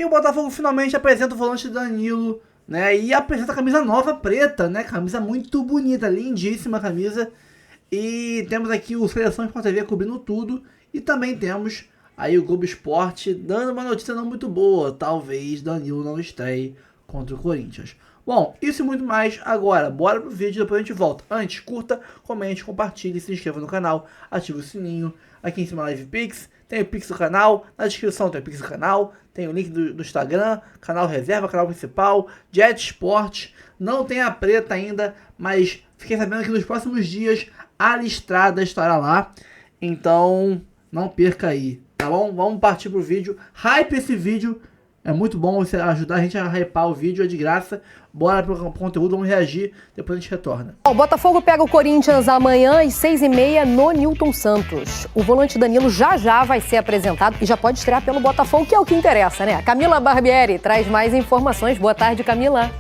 E o Botafogo finalmente apresenta o volante Danilo, né? E apresenta a camisa nova preta, né? Camisa muito bonita, lindíssima a camisa. E temos aqui o Seleção Sport TV cobrindo tudo. E também temos aí o Globo Esporte dando uma notícia não muito boa. Talvez Danilo não estreie contra o Corinthians. Bom, isso e muito mais agora. Bora pro vídeo, depois a gente volta. Antes, curta, comente, compartilhe, se inscreva no canal, ative o sininho. Aqui em cima Live Pix, tem o Pix do canal, na descrição tem o Pix do canal, tem o link do Instagram, canal reserva, canal principal, Jet Sport. Não tem a preta ainda, mas fiquei sabendo que nos próximos dias a listrada estará lá. Então, não perca aí, tá bom? Vamos partir pro vídeo. Hype esse vídeo. É muito bom você ajudar a gente a hypar o vídeo, é de graça. Bora pro conteúdo, vamos reagir, depois a gente retorna. O Botafogo pega o Corinthians amanhã às 6h30 no Newton Santos. O volante Danilo já vai ser apresentado e já pode estrear pelo Botafogo, que é o que interessa, né? A Camila Barbieri traz mais informações. Boa tarde, Camila.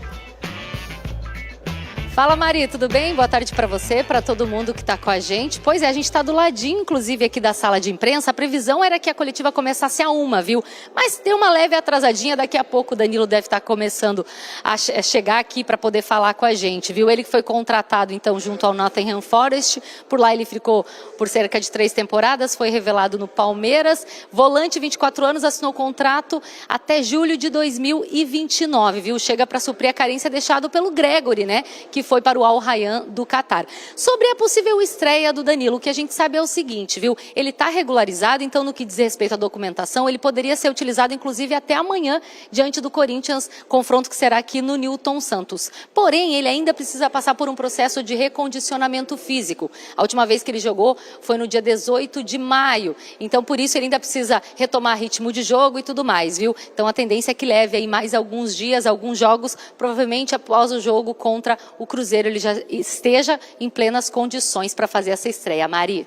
Fala, Mari, tudo bem? Boa tarde para você, para todo mundo que está com a gente. Pois é, a gente está do ladinho, inclusive, aqui da sala de imprensa. A previsão era que a coletiva começasse a 1, viu? Mas deu uma leve atrasadinha, daqui a pouco o Danilo deve estar começando a chegar aqui para poder falar com a gente, viu? Ele que foi contratado, então, junto ao Nottingham Forest. Por lá ele ficou por cerca de 3 temporadas, foi revelado no Palmeiras. Volante, 24 anos, assinou contrato até julho de 2029, viu? Chega para suprir a carência deixada pelo Gregory, né? Que foi para o Al Rayyan do Catar. Sobre a possível estreia do Danilo, o que a gente sabe é o seguinte, viu? Ele está regularizado, então no que diz respeito à documentação, ele poderia ser utilizado inclusive até amanhã, diante do Corinthians, confronto que será aqui no Newton Santos. Porém, ele ainda precisa passar por um processo de recondicionamento físico. A última vez que ele jogou foi no dia 18 de maio, então por isso ele ainda precisa retomar ritmo de jogo e tudo mais, viu? Então a tendência é que leve aí mais alguns dias, alguns jogos, provavelmente após o jogo contra o Cruzeiro ele já esteja em plenas condições para fazer essa estreia. Mari.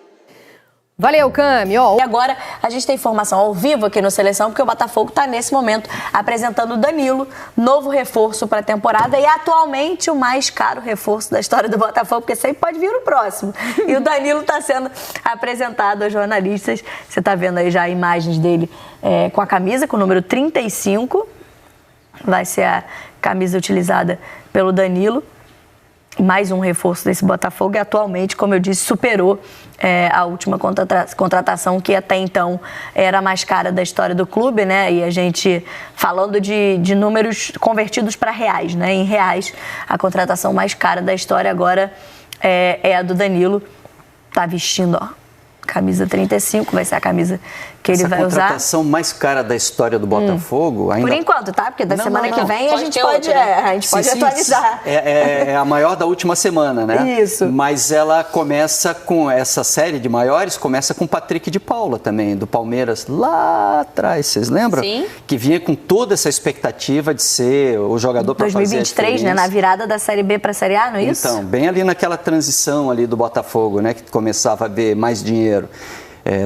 Valeu, Cami. E agora a gente tem informação ao vivo aqui no Seleção, porque o Botafogo está nesse momento apresentando o Danilo, novo reforço para a temporada e atualmente o mais caro reforço da história do Botafogo, porque sempre pode vir o próximo. E o Danilo está sendo apresentado aos jornalistas. Você está vendo aí já imagens dele com a camisa, com o número 35. Vai ser a camisa utilizada pelo Danilo. Mais um reforço desse Botafogo e atualmente, como eu disse, superou a última contratação que até então era a mais cara da história do clube, né? E a gente falando de números convertidos para reais, né? Em reais, a contratação mais cara da história agora é a do Danilo. Tá vestindo, ó, camisa 35, vai ser a camisa que ele vai usar. Essa contratação mais cara da história do Botafogo ainda... Por enquanto, tá? Porque da semana que vem a gente pode atualizar. É a maior da última semana, né? Isso. Mas ela começa com essa série de maiores, começa com o Patrick de Paula também, do Palmeiras, lá atrás, vocês lembram? Sim. Que vinha com toda essa expectativa de ser o jogador para fazer a 2023, né? Na virada da Série B para a Série A, não é isso? Então, bem ali naquela transição ali do Botafogo, né? Que começava a ver mais dinheiro.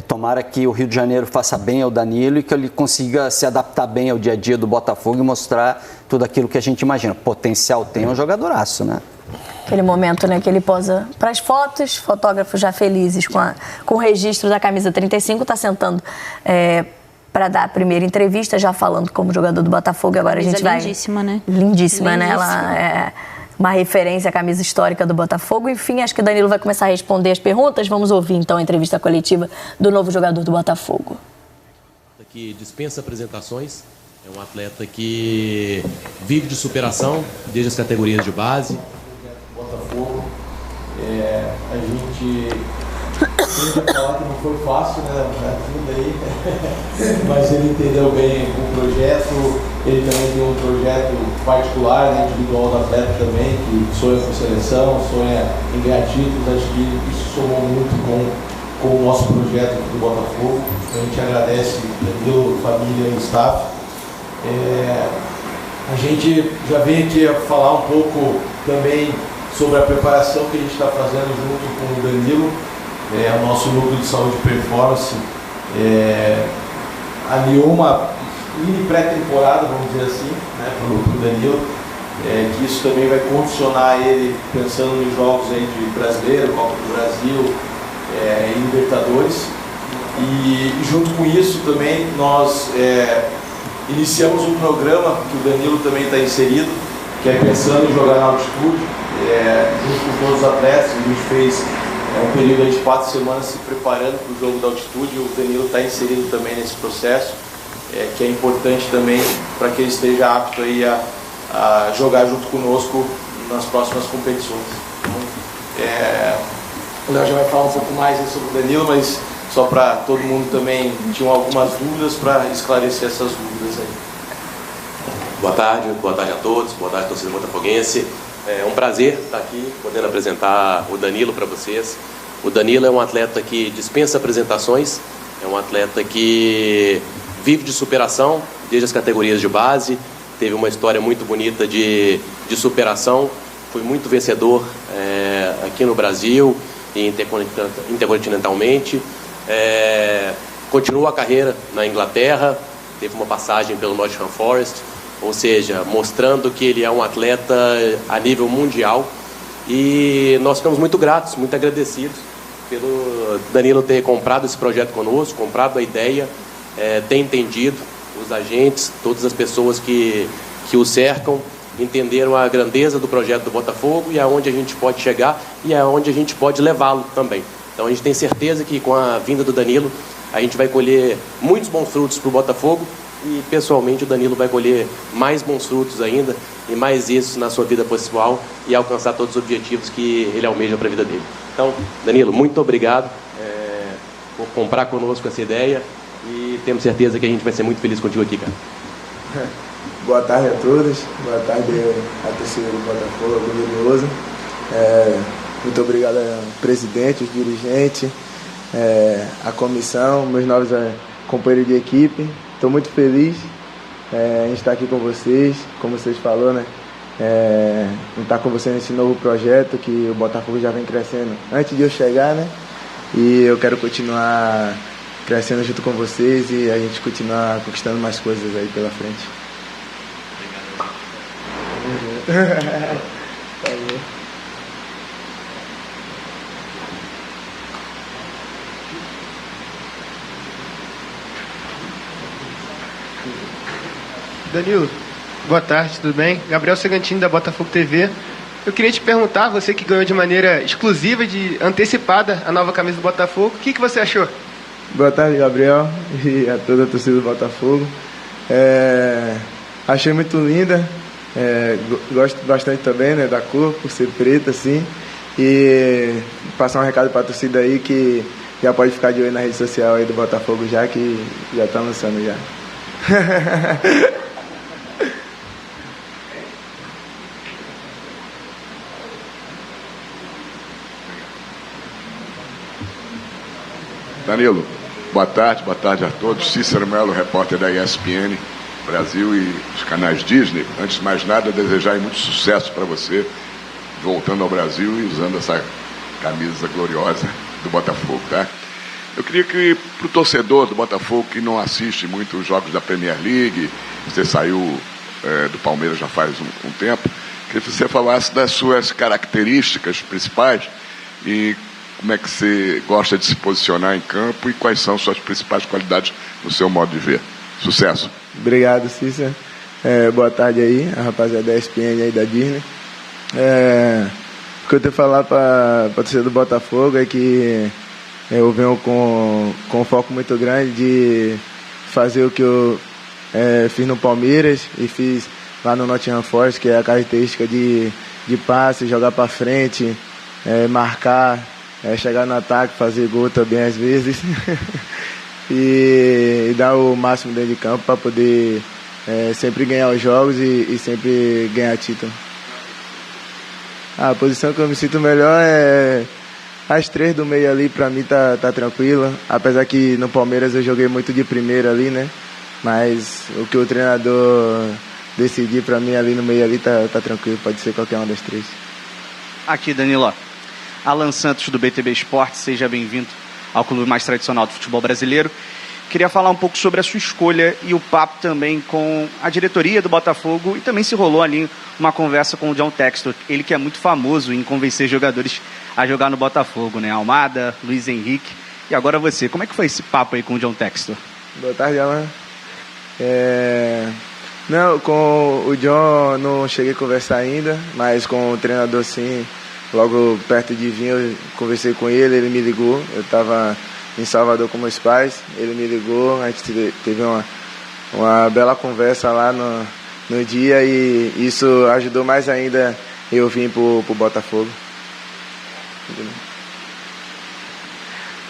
Tomara que o Rio de Janeiro faça bem ao Danilo e que ele consiga se adaptar bem ao dia a dia do Botafogo e mostrar tudo aquilo que a gente imagina. Potencial tem, um jogadoraço, né? Aquele momento, né, que ele posa para as fotos, fotógrafos já felizes com o registro da camisa 35, está sentando para dar a primeira entrevista, já falando como jogador do Botafogo. Agora a gente vai... Lindíssima, né? Lindíssima, né? Ela uma referência à camisa histórica do Botafogo. Enfim, acho que o Danilo vai começar a responder as perguntas. Vamos ouvir, então, a entrevista coletiva do novo jogador do Botafogo. Que dispensa apresentações, é um atleta que vive de superação desde as categorias de base. Botafogo, a gente sempre falar que não foi fácil, né? Tudo aí, mas ele entendeu bem o projeto, ele também tem um projeto particular, né, individual do atleta também, que sonha com seleção, sonha em ganhar títulos. Acho que isso somou muito com o nosso projeto aqui do Botafogo. A gente agradece, Danilo, família e staff. A gente já vem aqui a falar um pouco também sobre a preparação que a gente está fazendo junto com o Danilo. O nosso núcleo de saúde e performance alinhou uma mini pré-temporada, vamos dizer assim, né, para o Danilo, que isso também vai condicionar ele pensando nos jogos aí de Brasileiro, Copa do Brasil e Libertadores. E junto com isso também nós Iniciamos um programa que o Danilo também está inserido, que é pensando em jogar na altitude, junto com todos os atletas. A gente fez um período de 4 semanas se preparando para o jogo da altitude. O Danilo está inserido também nesse processo, que é importante também para que ele esteja apto aí a jogar junto conosco nas próximas competições. O Léo já vai falar um pouco mais sobre o Danilo, mas só para todo mundo também tinha algumas dúvidas, para esclarecer essas dúvidas aí. Boa tarde a todos, boa tarde torcida botafoguense. É um prazer estar aqui podendo apresentar o Danilo para vocês. O Danilo é um atleta que dispensa apresentações, é um atleta que vive de superação desde as categorias de base, teve uma história muito bonita de superação, foi muito vencedor aqui no Brasil e intercontinentalmente. Continua a carreira na Inglaterra, teve uma passagem pelo Nottingham Forest, ou seja, mostrando que ele é um atleta a nível mundial, e nós ficamos muito gratos, muito agradecidos pelo Danilo ter comprado esse projeto conosco, comprado a ideia, ter entendido, os agentes, todas as pessoas que o cercam, entenderam a grandeza do projeto do Botafogo e aonde a gente pode chegar e aonde a gente pode levá-lo também. Então a gente tem certeza que com a vinda do Danilo a gente vai colher muitos bons frutos para o Botafogo, e pessoalmente o Danilo vai colher mais bons frutos ainda e mais isso na sua vida pessoal e alcançar todos os objetivos que ele almeja para a vida dele. Então, Danilo, muito obrigado por comprar conosco essa ideia, e temos certeza que a gente vai ser muito feliz contigo aqui, cara. Boa tarde a todos, boa tarde a torcida do Botafogo, orgulhoso. Muito obrigado ao presidente, os dirigentes, a comissão, meus novos companheiros de equipe. Estou muito feliz em estar aqui com vocês, como vocês falaram, né? Em estar com vocês nesse novo projeto que o Botafogo já vem crescendo antes de eu chegar, né? E eu quero continuar crescendo junto com vocês e a gente continuar conquistando mais coisas aí pela frente. Danilo, boa tarde, tudo bem? Gabriel Segantini, da Botafogo TV. Eu queria te perguntar, você que ganhou de maneira exclusiva, antecipada, a nova camisa do Botafogo, o que você achou? Boa tarde, Gabriel, e a toda a torcida do Botafogo. Achei muito linda, gosto bastante também, né, da cor, por ser preta, assim. E passar um recado para a torcida aí que já pode ficar de olho na rede social aí do Botafogo já, que já está lançando já. Danilo, boa tarde a todos. Cícero Melo, repórter da ESPN Brasil e os canais Disney. Antes de mais nada, desejar muito sucesso para você, voltando ao Brasil e usando essa camisa gloriosa do Botafogo, tá? Eu queria que, para o torcedor do Botafogo que não assiste muito os jogos da Premier League, você saiu do Palmeiras já faz um tempo, queria que você falasse das suas características principais e como é que você gosta de se posicionar em campo e quais são suas principais qualidades no seu modo de ver. Sucesso. Obrigado, Cícero. Boa tarde aí, a rapaziada da ESPN aí da Disney. O que eu tenho que falar para a torcida do Botafogo é que eu venho com um foco muito grande de fazer o que eu fiz no Palmeiras e fiz lá no Nottingham Forest, que é a característica de passe, jogar para frente, marcar, chegar no ataque, fazer gol também às vezes e dar o máximo dentro de campo para poder sempre ganhar os jogos e sempre ganhar título. A posição que eu me sinto melhor é as 3 do meio ali, pra mim tá tranquila, apesar que no Palmeiras eu joguei muito de primeira ali, né? Mas o que o treinador decidir pra mim ali no meio ali tá tranquilo, pode ser qualquer uma das 3. Aqui, Danilo, Alan Santos do BTB Esportes, seja bem-vindo ao clube mais tradicional do futebol brasileiro. Queria falar um pouco sobre a sua escolha e o papo também com a diretoria do Botafogo, e também se rolou ali uma conversa com o John Textor, ele que é muito famoso em convencer jogadores a jogar no Botafogo, né? Almada, Luiz Henrique, e agora você. Como é que foi esse papo aí com o John Textor? Boa tarde, Alan. Não, com o John não cheguei a conversar ainda, mas com o treinador sim, logo perto de vir eu conversei com ele, ele me ligou, eu estava em Salvador com meus pais, ele me ligou, a gente teve uma bela conversa lá no dia e isso ajudou mais ainda eu vir pro Botafogo.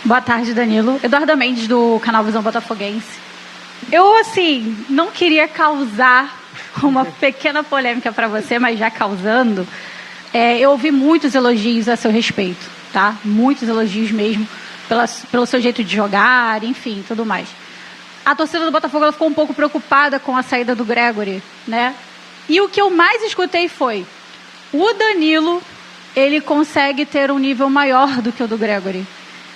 Boa tarde, Danilo. Eduarda Mendes, do canal Visão Botafoguense. Eu, assim, não queria causar uma pequena polêmica para você, mas já causando, eu ouvi muitos elogios a seu respeito, tá? Muitos elogios mesmo, pelo seu jeito de jogar, enfim, tudo mais. A torcida do Botafogo ela ficou um pouco preocupada com a saída do Gregory, né? E o que eu mais escutei foi, o Danilo, ele consegue ter um nível maior do que o do Gregory,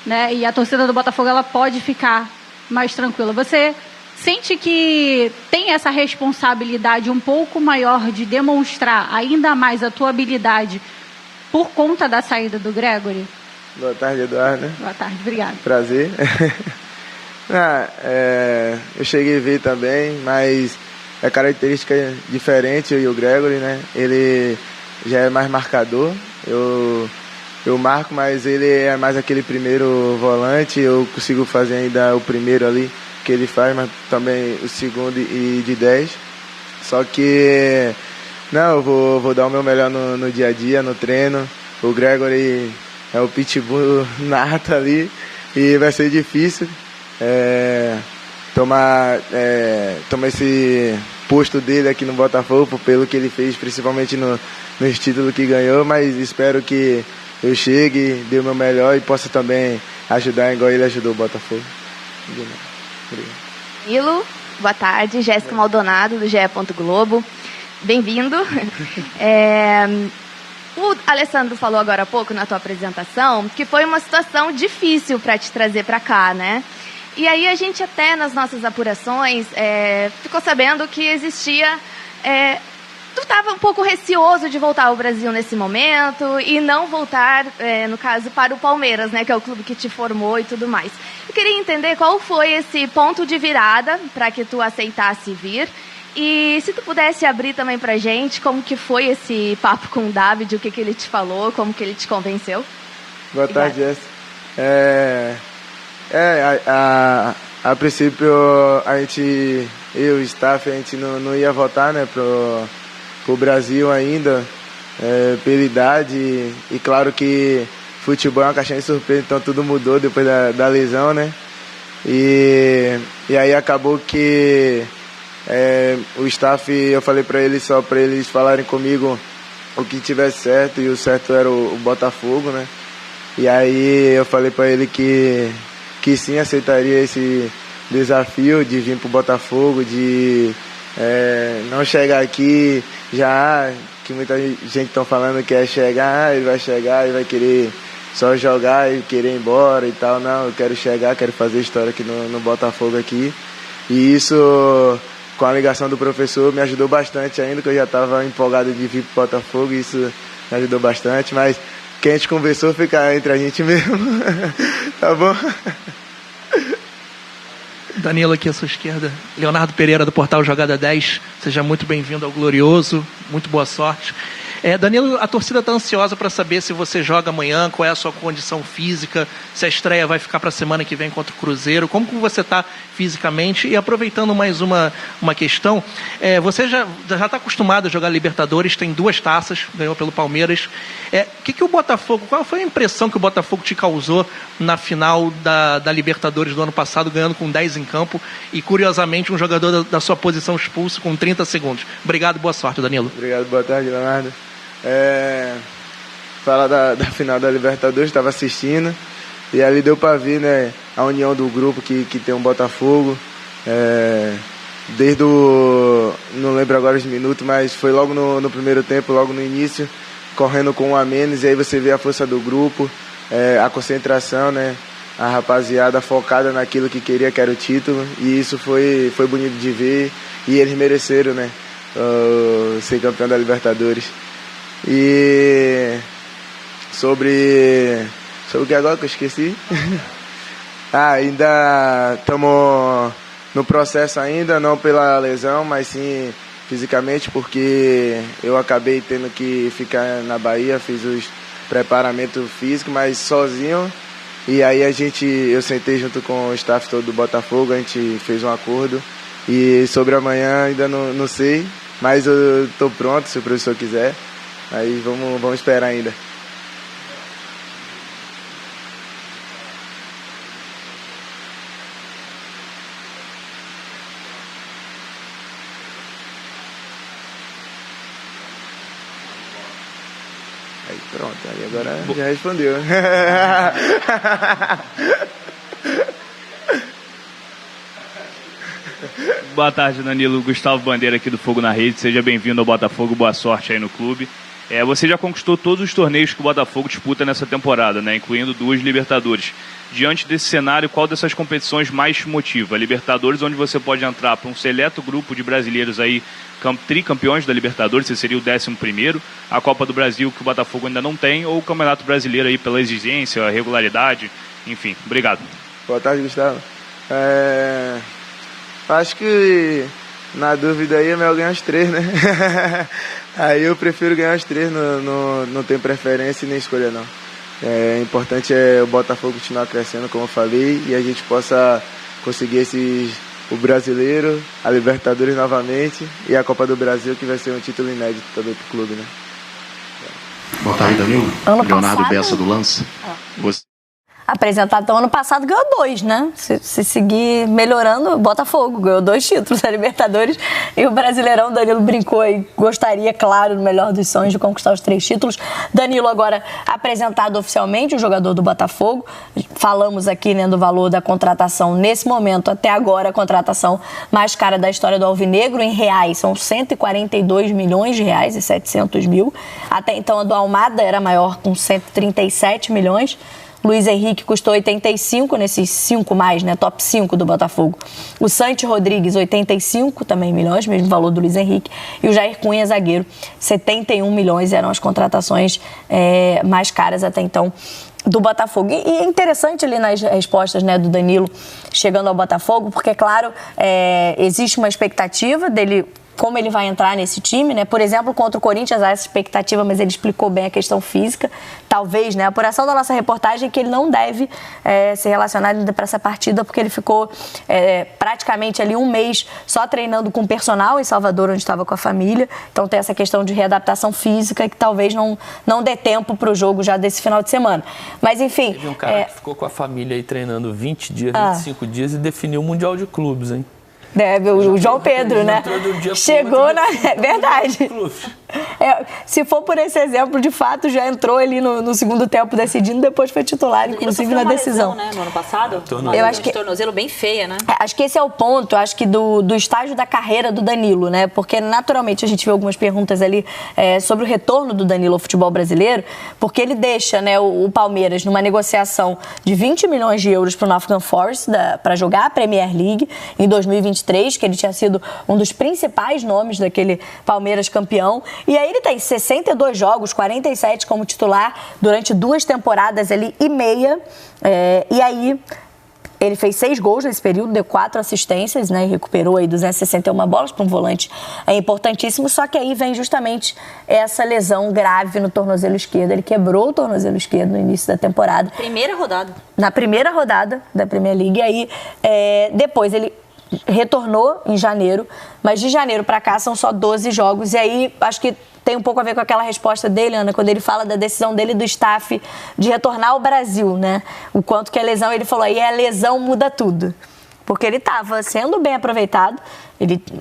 né? E a torcida do Botafogo ela pode ficar mais tranquila. Você sente que tem essa responsabilidade um pouco maior de demonstrar ainda mais a tua habilidade por conta da saída do Gregory? Boa tarde, Eduardo. Boa tarde, obrigado. Prazer. Eu cheguei a ver também, mas é característica diferente, eu e o Gregory, né? Ele já é mais marcador, eu marco, mas ele é mais aquele primeiro volante, eu consigo fazer ainda o primeiro ali, que ele faz, mas também o segundo e de 10. Só que eu vou dar o meu melhor no dia a dia, no treino. O Gregory é o pitbull nato ali e vai ser difícil tomar esse posto dele aqui no Botafogo pelo que ele fez, principalmente nos títulos que ganhou, mas espero que eu chegue, dê o meu melhor e possa também ajudar igual ele ajudou o Botafogo. Danilo, boa tarde, Jéssica Maldonado do GE. Globo, bem-vindo. O Alessandro falou agora há pouco na tua apresentação que foi uma situação difícil para te trazer para cá, né? E aí a gente até nas nossas apurações ficou sabendo que existia... tu estava um pouco receoso de voltar ao Brasil nesse momento e não voltar, no caso, para o Palmeiras, né, que é o clube que te formou e tudo mais. Eu queria entender qual foi esse ponto de virada para que tu aceitasse vir e se tu pudesse abrir também pra gente como que foi esse papo com o David, o que ele te falou, como que ele te convenceu. Boa tarde, Jéssica. A princípio, eu e o staff, a gente não ia votar, né, pro Brasil ainda, pela idade, e claro que futebol é uma caixinha de surpresa, então tudo mudou depois da lesão, né, e aí acabou que o staff, eu falei para eles só para eles falarem comigo o que tivesse certo, e o certo era o Botafogo, né, e aí eu falei para ele que sim, aceitaria esse desafio de vir pro Botafogo, de não chegar aqui já, que muita gente está falando que é chegar, ele vai querer só jogar e querer ir embora e tal. Não, eu quero chegar, quero fazer história aqui no Botafogo aqui. E isso, com a ligação do professor, me ajudou bastante ainda, que eu já estava empolgado de vir pro Botafogo, isso me ajudou bastante, mas quem a gente conversou fica entre a gente mesmo. Tá bom? Danilo, aqui à sua esquerda. Leonardo Pereira, do portal Jogada 10. Seja muito bem-vindo ao Glorioso. Muito boa sorte. Danilo, a torcida está ansiosa para saber se você joga amanhã, qual é a sua condição física, se a estreia vai ficar para a semana que vem contra o Cruzeiro, como que você está fisicamente. E aproveitando mais uma questão, você já está acostumado a jogar Libertadores, tem 2 taças, ganhou pelo Palmeiras. Que o Botafogo, qual foi a impressão que o Botafogo te causou na final da Libertadores do ano passado, ganhando com 10 em campo e, curiosamente, um jogador da sua posição expulso com 30 segundos? Obrigado, boa sorte, Danilo. Obrigado, boa tarde, Leonardo. Falar da final da Libertadores, estava assistindo e ali deu para ver, né, a união do grupo que tem um Botafogo, desde não lembro agora os minutos, mas foi logo no primeiro tempo, logo no início, correndo com 1 a menos, e aí você vê a força do grupo, a concentração, né, a rapaziada focada naquilo que queria, que era o título, e isso foi bonito de ver, e eles mereceram, né, ser campeão da Libertadores. E sobre o que agora que eu esqueci? Ainda estamos no processo ainda, não pela lesão, mas sim fisicamente, porque eu acabei tendo que ficar na Bahia, fiz os preparamentos físicos, mas sozinho. E aí eu sentei junto com o staff todo do Botafogo, a gente fez um acordo. E sobre amanhã ainda não sei, mas eu estou pronto, se o professor quiser. Aí vamos esperar ainda. Aí pronto, aí agora já respondeu. Boa tarde, Danilo. Gustavo Bandeira aqui do Fogo na Rede. Seja bem-vindo ao Botafogo. Boa sorte aí no clube. Você já conquistou todos os torneios que o Botafogo disputa nessa temporada, né? Incluindo 2 Libertadores. Diante desse cenário, qual dessas competições mais te motiva? A Libertadores, onde você pode entrar para um seleto grupo de brasileiros aí, tricampeões da Libertadores, você seria o 11º. A Copa do Brasil, que o Botafogo ainda não tem, ou o Campeonato Brasileiro aí pela exigência, a regularidade, enfim. Obrigado. Boa tarde, Gustavo. Acho que na dúvida aí é melhor ganhar os 3, né? Aí eu prefiro ganhar os 3, não tem preferência e nem escolha não. Importante é o Botafogo continuar crescendo, como eu falei, e a gente possa conseguir o Brasileiro, a Libertadores novamente e a Copa do Brasil, que vai ser um título inédito também pro clube, né? Boa tarde, Danilo. Leonardo Bessa do Lance. Você... Apresentado ano passado, ganhou 2, né? Se seguir melhorando, Botafogo ganhou 2 títulos, a Libertadores e o Brasileirão. Danilo brincou e gostaria, claro, no melhor dos sonhos, de conquistar os 3 títulos. Danilo agora apresentado oficialmente, o jogador do Botafogo. Falamos aqui, né, do valor da contratação nesse momento, até agora, a contratação mais cara da história do Alvinegro, em reais, são 142 milhões de reais e 700 mil. Até então a do Almada era maior, com 137 milhões. Luiz Henrique custou 85 nesses 5 mais, né? Top 5 do Botafogo. O Santi Rodrigues, 85 também milhões, mesmo valor do Luiz Henrique. E o Jair Cunha, zagueiro, 71 milhões eram as contratações mais caras até então do Botafogo. E é interessante ali nas respostas, né, do Danilo chegando ao Botafogo, porque, claro, existe uma expectativa dele, como ele vai entrar nesse time, né? Por exemplo, contra o Corinthians há essa expectativa, mas ele explicou bem a questão física. Talvez, né? A apuração da nossa reportagem é que ele não deve ser relacionado ainda para essa partida, porque ele ficou praticamente ali um mês só treinando com personal em Salvador, onde estava com a família. Então tem essa questão de readaptação física que talvez não dê tempo para o jogo já desse final de semana. Mas enfim... Teve um cara que ficou com a família aí treinando 20 dias, 25 dias e definiu o Mundial de Clubes, hein? O João Pedro, né? Chegou na... É verdade. Se for por esse exemplo, de fato, já entrou ali no segundo tempo decidindo, depois foi titular, inclusive na decisão. Lesão, né, no ano passado? Eu acho que tornozelo bem feia, né? Acho que esse é o ponto, acho que do estágio da carreira do Danilo, né? Porque naturalmente a gente vê algumas perguntas ali sobre o retorno do Danilo ao futebol brasileiro, porque ele deixa, né, o Palmeiras numa negociação de 20 milhões de euros para o Nottingham Forest para jogar a Premier League em 2023, que ele tinha sido um dos principais nomes daquele Palmeiras campeão. E aí ele tem 62 jogos, 47 como titular, durante 2 temporadas ali e meia. E aí ele fez 6 gols nesse período, deu 4 assistências, né? E recuperou aí 261 bolas para um volante importantíssimo. Só que aí vem justamente essa lesão grave no tornozelo esquerdo. Ele quebrou o tornozelo esquerdo no início da temporada. Primeira rodada. Na primeira rodada da Premier League. E aí depois ele retornou em janeiro, mas de janeiro para cá são só 12 jogos. E aí acho que tem um pouco a ver com aquela resposta dele, Ana, quando ele fala da decisão dele do staff de retornar ao Brasil, né? O quanto que a lesão, ele falou, aí a lesão muda tudo. Porque ele estava sendo bem aproveitado.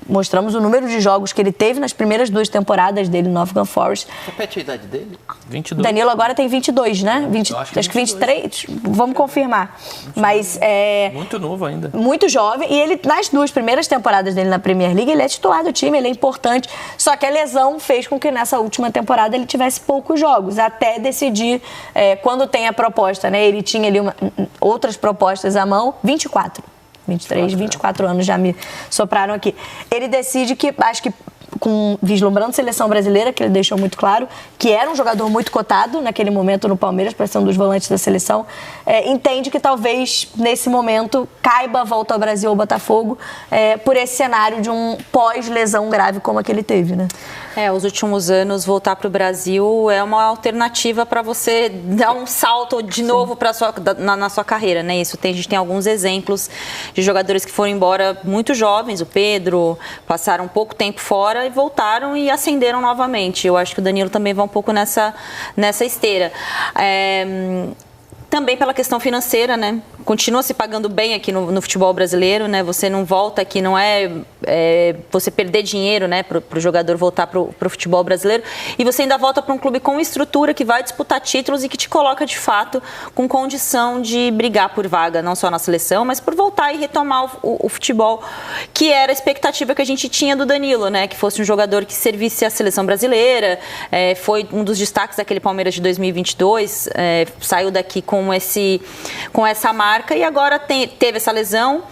Mostramos o número de jogos que ele teve nas primeiras 2 temporadas dele no Nottingham Forest. Repete a idade dele? 22. Danilo agora tem 22, né? Acho que 23, vamos confirmar. Mas muito novo ainda. Muito jovem. E ele, nas 2 primeiras temporadas dele na Premier League, ele é titular do time, ele é importante. Só que a lesão fez com que nessa última temporada ele tivesse poucos jogos, até decidir quando tem a proposta, né? Ele tinha ali outras propostas à mão, 23, 24 anos já me sopraram aqui. Ele decide que, acho que vislumbrando seleção brasileira, que ele deixou muito claro, que era um jogador muito cotado naquele momento no Palmeiras, para ser um dos volantes da seleção, entende que talvez nesse momento caiba a volta ao Brasil ou ao Botafogo por esse cenário de um pós-lesão grave como a que ele teve, né? Os últimos anos, voltar para o Brasil é uma alternativa para você dar um salto de novo na sua carreira, né? A gente tem alguns exemplos de jogadores que foram embora muito jovens, o Pedro, passaram pouco tempo fora e voltaram e ascenderam novamente. Eu acho que o Danilo também vai um pouco nessa esteira. Também pela questão financeira, né? Continua se pagando bem aqui no futebol brasileiro, né? Você não volta aqui, não é você perder dinheiro, né? Para o jogador voltar para o futebol brasileiro. E você ainda volta para um clube com estrutura que vai disputar títulos e que te coloca, de fato, com condição de brigar por vaga, não só na seleção, mas por voltar e retomar o futebol, que era a expectativa que a gente tinha do Danilo, né? Que fosse um jogador que servisse a seleção brasileira. Foi um dos destaques daquele Palmeiras de 2022. Saiu daqui com essa marca e agora teve essa lesão,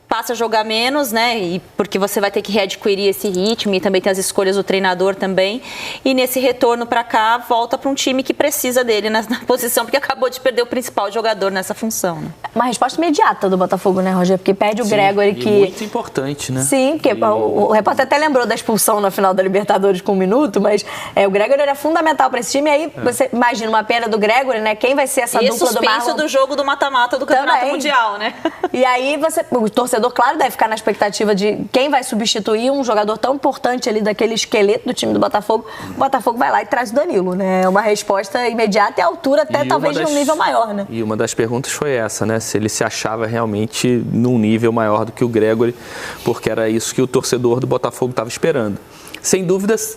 passa a jogar menos, né? E porque você vai ter que readquirir esse ritmo e também tem as escolhas do treinador também. E nesse retorno para cá, volta para um time que precisa dele na posição, porque acabou de perder o principal jogador nessa função. Né? Uma resposta imediata do Botafogo, né, Roger? Porque perde o Gregory, que... muito importante, né? Sim, porque o repórter até lembrou da expulsão na final da Libertadores com 1 minuto, mas o Gregory era fundamental para esse time. E aí você imagina uma perda do Gregory, né? Quem vai ser essa dupla do Marlon? E do jogo do mata-mata do Campeonato Mundial, né? E aí o torcedor, claro, deve ficar na expectativa de quem vai substituir um jogador tão importante ali daquele esqueleto do time do Botafogo. O Botafogo vai lá e traz o Danilo, né? É uma resposta imediata e à altura até talvez de um nível maior, né? E uma das perguntas foi essa, né? Se ele se achava realmente num nível maior do que o Gregory, porque era isso que o torcedor do Botafogo estava esperando. Sem dúvidas,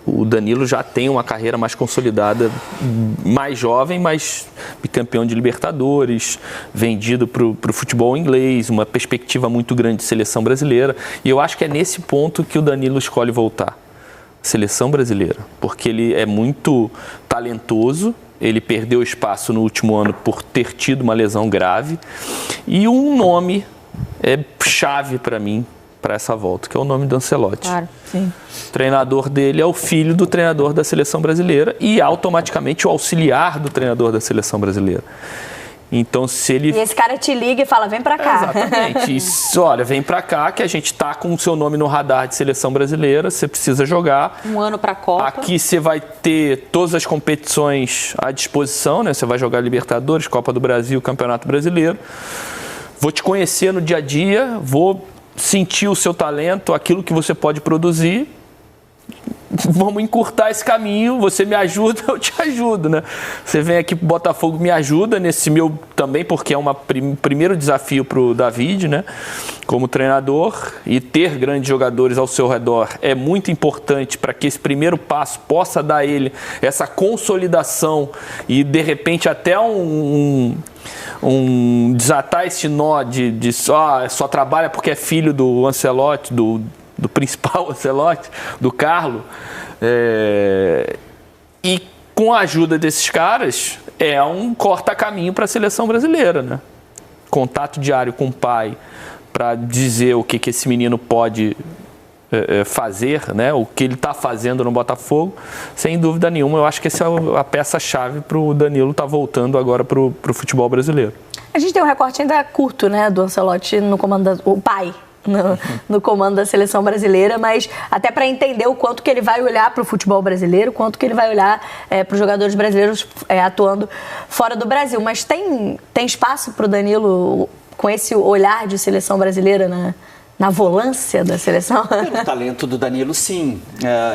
o Danilo já tem uma carreira mais consolidada, mais jovem, mas bicampeão de Libertadores, vendido para o futebol inglês, uma perspectiva muito grande de seleção brasileira. E eu acho que é nesse ponto que o Danilo escolhe voltar. Seleção brasileira. Porque ele é muito talentoso, ele perdeu espaço no último ano por ter tido uma lesão grave. E um nome é chave para mim, para essa volta, que é o nome do Ancelotti. Claro, sim. O treinador dele é o filho do treinador da seleção brasileira e automaticamente o auxiliar do treinador da seleção brasileira. Então, se ele... E esse cara te liga e fala, vem pra cá. Exatamente. Isso, olha, vem pra cá que a gente tá com o seu nome no radar de seleção brasileira, você precisa jogar. Um ano pra Copa. Aqui você vai ter todas as competições à disposição, né? Você vai jogar Libertadores, Copa do Brasil, Campeonato Brasileiro. Vou te conhecer no dia a dia, vou sentir o seu talento, aquilo que você pode produzir. Vamos encurtar esse caminho, você me ajuda, eu te ajudo, né? Você vem aqui pro Botafogo, me ajuda nesse meu também, porque é um primeiro desafio pro David, né? Como treinador, e ter grandes jogadores ao seu redor é muito importante para que esse primeiro passo possa dar a ele essa consolidação e, de repente, até desatar esse nó de só trabalha porque é filho do Ancelotti, do principal Ancelotti, do Carlo. E com a ajuda desses caras, é um corta-caminho para a seleção brasileira, né? Contato diário com o pai para dizer o que esse menino pode fazer, né? O que ele está fazendo no Botafogo, sem dúvida nenhuma. Eu acho que essa é a peça-chave para o Danilo estar voltando agora para o futebol brasileiro. A gente tem um recorte ainda curto, né, do Ancelotti no comando, o pai no comando da seleção brasileira, mas até para entender o quanto que ele vai olhar para o futebol brasileiro, quanto que ele vai olhar para os jogadores brasileiros atuando fora do Brasil. Mas tem espaço para o Danilo com esse olhar de seleção brasileira, né? Na volância da seleção? Pelo talento do Danilo, sim.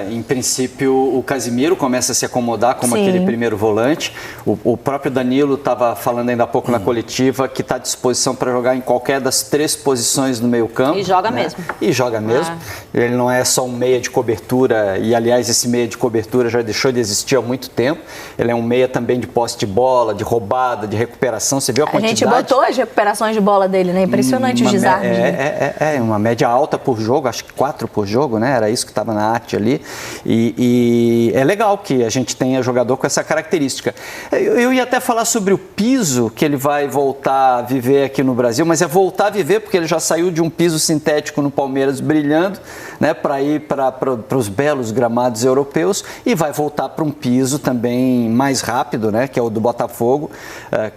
Em princípio, o Casimiro começa a se acomodar como aquele primeiro volante. O próprio Danilo estava falando ainda há pouco na coletiva que está à disposição para jogar em qualquer das 3 posições no meio-campo. E joga mesmo. E joga mesmo. Ele não é só um meia de cobertura, e aliás, esse meia de cobertura já deixou de existir há muito tempo. Ele é um meia também de posse de bola, de roubada, de recuperação. Você viu a quantidade? A gente botou as recuperações de bola dele, né? Impressionante os desarmes. Uma média alta por jogo, acho que 4 por jogo, né? Era isso que estava na arte ali. E é legal que a gente tenha jogador com essa característica. Eu ia até falar sobre o piso que ele vai voltar a viver aqui no Brasil, mas é voltar a viver porque ele já saiu de um piso sintético no Palmeiras brilhando, né, para ir para os belos gramados europeus e vai voltar para um piso também mais rápido, né, que é o do Botafogo,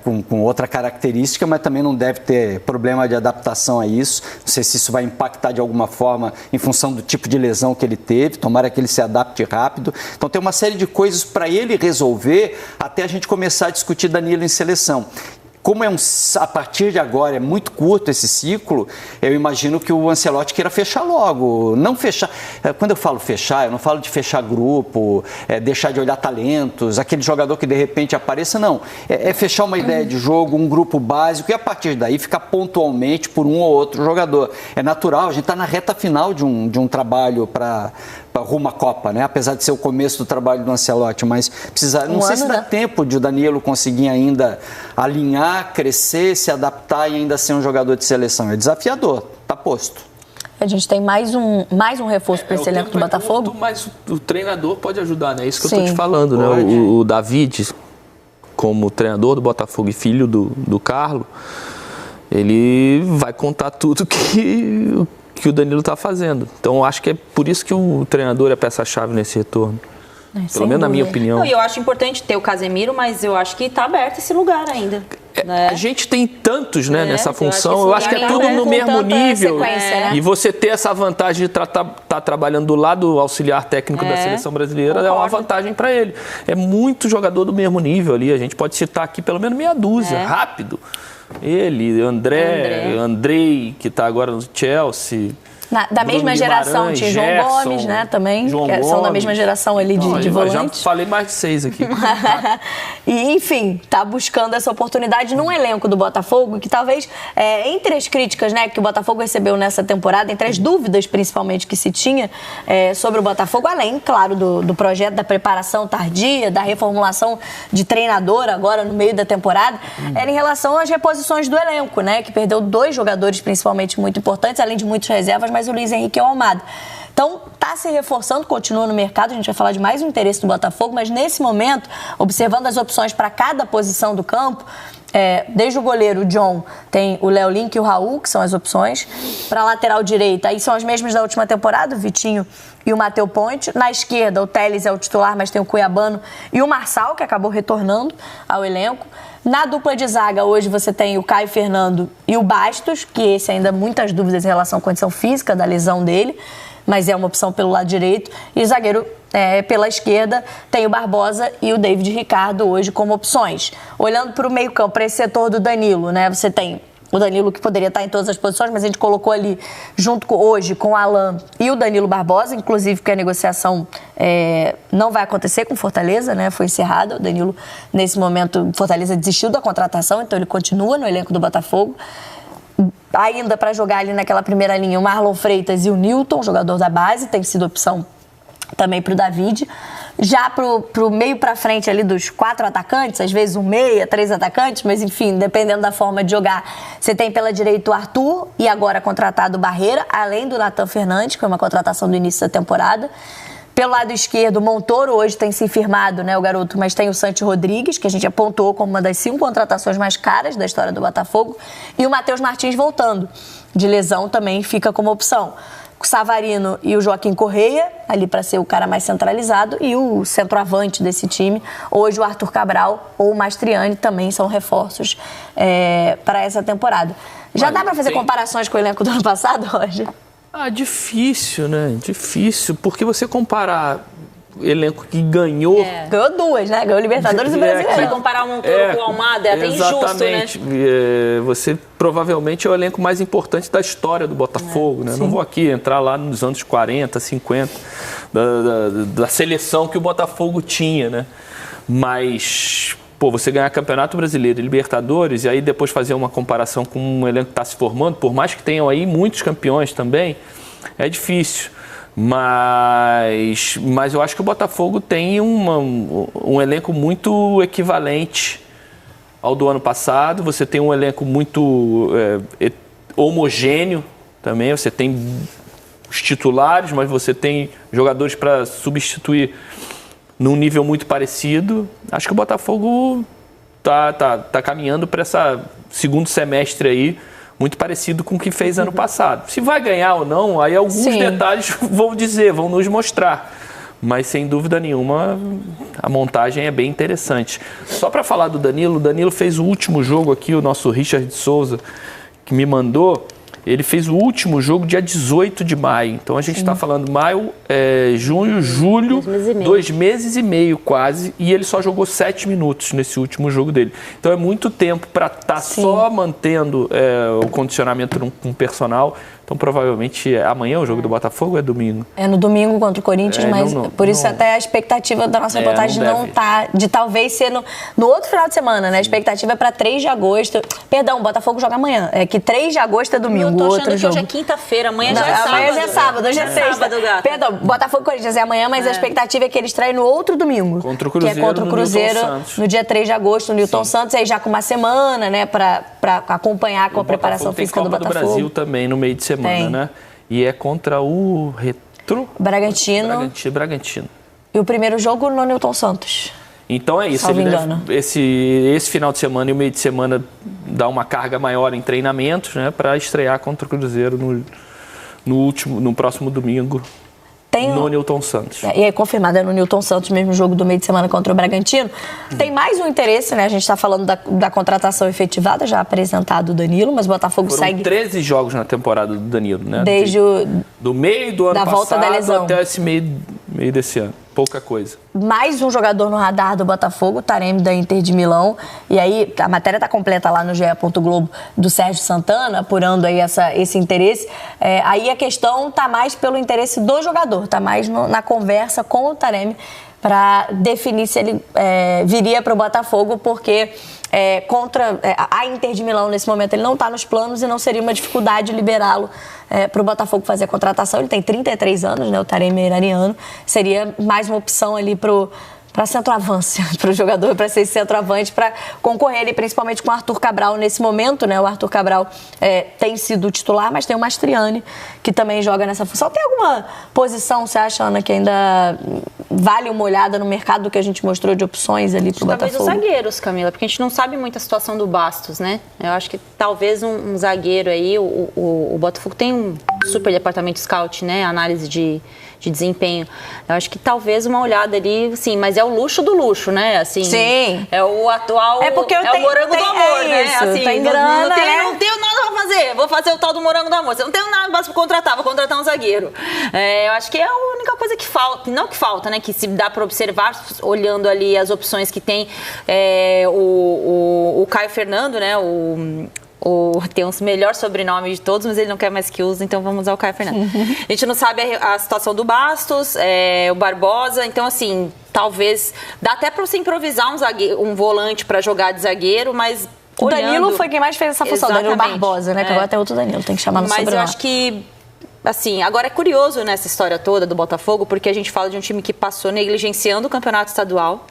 com outra característica, mas também não deve ter problema de adaptação a isso. Não sei se isso vai impactar de alguma forma em função do tipo de lesão que ele teve, tomara que ele se adapte rápido. Então tem uma série de coisas para ele resolver até a gente começar a discutir Danilo em seleção. Como a partir de agora é muito curto esse ciclo, eu imagino que o Ancelotti queira fechar logo. Não fechar. Quando eu falo fechar, eu não falo de fechar grupo, deixar de olhar talentos, aquele jogador que de repente apareça, não. É fechar uma ideia de jogo, um grupo básico, e a partir daí ficar pontualmente por um ou outro jogador. É natural, a gente está na reta final de um trabalho para rumo à Copa, né? Apesar de ser o começo do trabalho do Ancelotti, mas não sei se dá tempo de o Danilo conseguir ainda alinhar, crescer, se adaptar e ainda ser um jogador de seleção. É desafiador, tá posto. A gente tem mais um reforço para esse elenco do Botafogo. Mas o treinador pode ajudar, né? É isso que eu estou te falando, né? O David, como treinador do Botafogo e filho do Carlo, ele vai contar tudo que o Danilo está fazendo. Então, acho que é por isso que o treinador é peça-chave nesse retorno. Pelo menos na minha opinião. E eu acho importante ter o Casemiro, mas eu acho que está aberto esse lugar ainda. Né? A gente tem tantos, né, nessa função. Eu acho que é tudo no mesmo nível. Né? E você ter essa vantagem de estar trabalhando do lado auxiliar técnico da seleção brasileira é uma vantagem para ele. É muito jogador do mesmo nível ali. A gente pode citar aqui pelo menos meia dúzia, rápido. Ele, Andrei, que está agora no Chelsea. Da mesma geração, tinha João Gomes, né, também, são da mesma geração ali de volante. Já falei mais de 6 aqui. E, enfim, tá buscando essa oportunidade num elenco do Botafogo, que talvez, entre as críticas, né, que o Botafogo recebeu nessa temporada, entre as dúvidas, principalmente, que se tinha sobre o Botafogo, além, claro, do projeto da preparação tardia, da reformulação de treinador agora no meio da temporada, era em relação às reposições do elenco, né, que perdeu 2 jogadores, principalmente, muito importantes, além de muitas reservas, mas o Luiz Henrique é o Almada. Então, está se reforçando, continua no mercado, a gente vai falar de mais um interesse do Botafogo, mas nesse momento, observando as opções para cada posição do campo, desde o goleiro, o John, tem o Léo Link e o Raul, que são as opções. Para a lateral direita, aí são as mesmas da última temporada, o Vitinho e o Matheus Ponte. Na esquerda, o Telles é o titular, mas tem o Cuiabano e o Marçal, que acabou retornando ao elenco. Na dupla de zaga, hoje você tem o Caio Fernando e o Bastos, que esse ainda muitas dúvidas em relação à condição física da lesão dele, mas é uma opção pelo lado direito. E zagueiro pela esquerda tem o Barbosa e o David Ricardo hoje como opções. Olhando para o meio-campo, para esse setor do Danilo, né? Você tem o Danilo, que poderia estar em todas as posições, mas a gente colocou ali junto hoje com o Alan e o Danilo Barbosa, inclusive porque a negociação não vai acontecer com o Fortaleza, né? Foi encerrada. O Danilo, nesse momento, Fortaleza desistiu da contratação, então ele continua no elenco do Botafogo. Ainda para jogar ali naquela primeira linha, o Marlon Freitas e o Newton, jogador da base, tem sido opção também para o David. Já pro meio para frente ali dos 4 atacantes, às vezes 1 meia, 3 atacantes, mas enfim, dependendo da forma de jogar, você tem pela direita o Arthur e agora contratado o Barreira, além do Nathan Fernandes, que foi uma contratação do início da temporada. Pelo lado esquerdo, o Montoro hoje tem se firmado, né, o garoto, mas tem o Santi Rodrigues, que a gente apontou como uma das 5 contratações mais caras da história do Botafogo, e o Matheus Martins voltando de lesão também fica como opção. O Savarino e o Joaquim Correia, ali para ser o cara mais centralizado, e o centroavante desse time, hoje o Arthur Cabral ou o Mastriani, também são reforços para essa temporada. Já dá para fazer comparações com o elenco do ano passado, Roger? Difícil, né? Difícil, porque você comparar o elenco que ganhou... Ganhou 2, né? Ganhou Libertadores e Brasileiro. Se comparar o Montoro com o Almada, é até injusto, né? Você provavelmente é o elenco mais importante da história do Botafogo, né? Não vou aqui entrar lá nos anos 40, 50, da seleção que o Botafogo tinha, né? Mas... você ganhar Campeonato Brasileiro e Libertadores e aí depois fazer uma comparação com um elenco que está se formando, por mais que tenham aí muitos campeões também, é difícil. Mas eu acho que o Botafogo tem um elenco muito equivalente ao do ano passado. Você tem um elenco muito homogêneo também. Você tem os titulares, mas você tem jogadores para substituir num nível muito parecido. Acho que o Botafogo tá caminhando para esse segundo semestre aí muito parecido com o que fez ano passado. Se vai ganhar ou não, aí alguns detalhes vão nos mostrar. Mas, sem dúvida nenhuma, a montagem é bem interessante. Só para falar do Danilo, o Danilo fez o último jogo aqui, o nosso Richard Souza, que me mandou, ele fez o último jogo dia 18 de maio. Então, a gente está falando maio, junho, julho, 2 meses e meio quase, e ele só jogou 7 minutos nesse último jogo dele. Então, é muito tempo para estar só mantendo o condicionamento com o personal. Então, provavelmente, amanhã o jogo do Botafogo ou é domingo? É no domingo contra o Corinthians, mas por isso até a expectativa da nossa reportagem não tá, de talvez ser no outro final de semana, né? A expectativa é para 3 de agosto. Perdão, o Botafogo joga amanhã. É que 3 de agosto é domingo. Eu tô achando outro que jogo. hoje é quinta-feira, amanhã já é sábado. Amanhã já é sábado, hoje é sexta. Sábado, gata. Perdão, Botafogo e Corinthians é amanhã, mas a expectativa é que eles traem no outro domingo. Contra o Cruzeiro, que é contra o Cruzeiro no dia 3 de agosto, no Newton Santos, aí já com uma semana, né, para acompanhar com a preparação física do Botafogo. Tem Copa do Brasil também no meio de semana, né? E é contra o Bragantino. E o primeiro jogo no Newton Santos. Então é isso. Esse final de semana e o meio de semana dá uma carga maior em treinamentos, né? Para estrear contra o Cruzeiro no próximo domingo. No Newton Santos. E aí, confirmado, é no Newton Santos, mesmo jogo do meio de semana contra o Bragantino. Tem mais um interesse, né? A gente está falando da contratação efetivada, já apresentado o Danilo, mas o Botafogo segue... 13 jogos na temporada do Danilo, né? Desde do meio do ano passado volta da lesão até esse meio desse ano. Pouca coisa. Mais um jogador no radar do Botafogo, Taremi, da Inter de Milão. E aí, a matéria está completa lá no GE. Globo do Sérgio Santana, apurando aí esse interesse. Aí a questão está mais pelo interesse do jogador, está mais na conversa com o Taremi para definir se ele viria para o Botafogo, porque contra a Inter de Milão, nesse momento, ele não está nos planos e não seria uma dificuldade liberá-lo para o Botafogo fazer a contratação. Ele tem 33 anos, né, o Taremi é iraniano. Seria mais uma opção ali para centroavante, para o jogador, para ser esse centroavante, para concorrer ali, principalmente com o Arthur Cabral nesse momento, né? O Arthur Cabral tem sido titular, mas tem o Mastriani, que também joga nessa função. Tem alguma posição, você acha, Ana, que ainda vale uma olhada no mercado que a gente mostrou de opções ali para o Botafogo? Talvez os zagueiros, Camila, porque a gente não sabe muito a situação do Bastos, né? Eu acho que talvez um zagueiro aí, o Botafogo tem um super departamento scout, né? Análise de desempenho. Eu acho que talvez uma olhada ali, sim, mas é o luxo do luxo, né? Assim, sim. É o atual. É porque o morango do amor, né? Assim, tem grana, não tenho nada pra fazer. Vou fazer o tal do morango do amor. Você não tem nada pra contratar, vou contratar um zagueiro. Eu acho que é a única coisa que falta, não que falta, né? Que se dá pra observar, olhando ali as opções que tem o Caio Fernando, né? Tem um melhor sobrenome de todos, mas ele não quer mais que use, então vamos usar o Caio Fernando. A gente não sabe a situação do Bastos, o Barbosa, então assim, talvez dá até para você improvisar um volante para jogar de zagueiro, mas o Danilo foi quem mais fez essa função, Danilo Barbosa, né? Que agora tem outro Danilo, tem que chamar no sobrenome. Mas eu acho que, assim, agora é curioso nessa história toda do Botafogo, porque a gente fala de um time que passou negligenciando o campeonato estadual,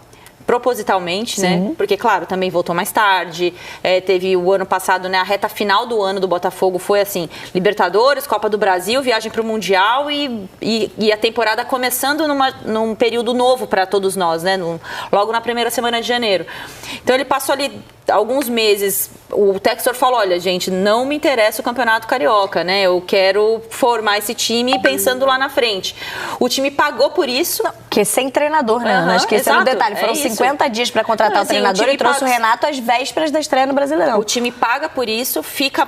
propositalmente, né? Porque, claro, também voltou mais tarde. Teve o ano passado, né? A reta final do ano do Botafogo foi assim: Libertadores, Copa do Brasil, viagem para o Mundial e a temporada começando num período novo para todos nós, né? Logo na primeira semana de janeiro. Então ele passou ali alguns meses. O Textor falou: olha, gente, não me interessa o Campeonato Carioca, né? Eu quero formar esse time pensando lá na frente. O time pagou por isso. Porque sem treinador, né? Acho que esse é o detalhe. Foram 50 dias para contratar o treinador e trouxe o Renato às vésperas da estreia no Brasileirão. O time paga por isso,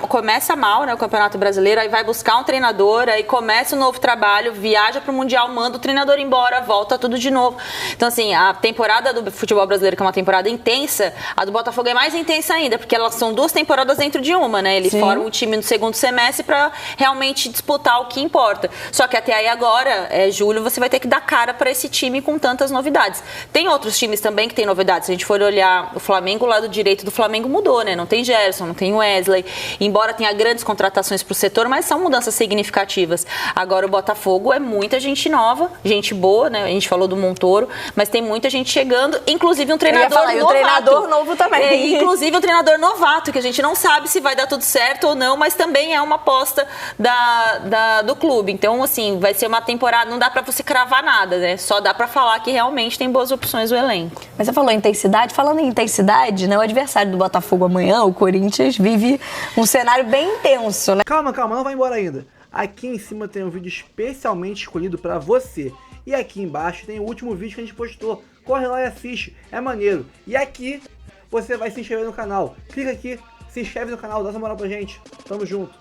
começa mal, né? O Campeonato Brasileiro, aí vai buscar um treinador, aí começa um novo trabalho, viaja para o Mundial, manda o treinador embora, volta tudo de novo. Então, assim, a temporada do futebol brasileiro, que é uma temporada intensa, a do Botafogo é mais intensa ainda, porque elas são 2 temporadas dentro de uma, né? Ele forma um time no segundo semestre para realmente disputar o que importa. Só que até aí agora, julho, você vai ter que dar cara para esse time com tantas novidades. Tem outros times também que tem novidades. Se a gente for olhar o Flamengo, o lado direito do Flamengo mudou, né? Não tem Gerson, não tem Wesley, embora tenha grandes contratações para o setor, mas são mudanças significativas. Agora o Botafogo é muita gente nova, gente boa, né? A gente falou do Montoro, mas tem muita gente chegando, inclusive um treinador novo. E um treinador novo também. Inclusive o treinador novato, que a gente não sabe se vai dar tudo certo ou não, mas também é uma aposta do clube. Então, assim, vai ser uma temporada, não dá pra você cravar nada, né? Só dá pra falar que realmente tem boas opções o elenco. Mas você falou intensidade, falando em intensidade, né? O adversário do Botafogo amanhã, o Corinthians, vive um cenário bem intenso, né? Calma, não vai embora ainda. Aqui em cima tem um vídeo especialmente escolhido pra você. E aqui embaixo tem o último vídeo que a gente postou. Corre lá e assiste, é maneiro. E aqui você vai se inscrever no canal. Clica aqui, se inscreve no canal, dá essa moral pra gente. Tamo junto.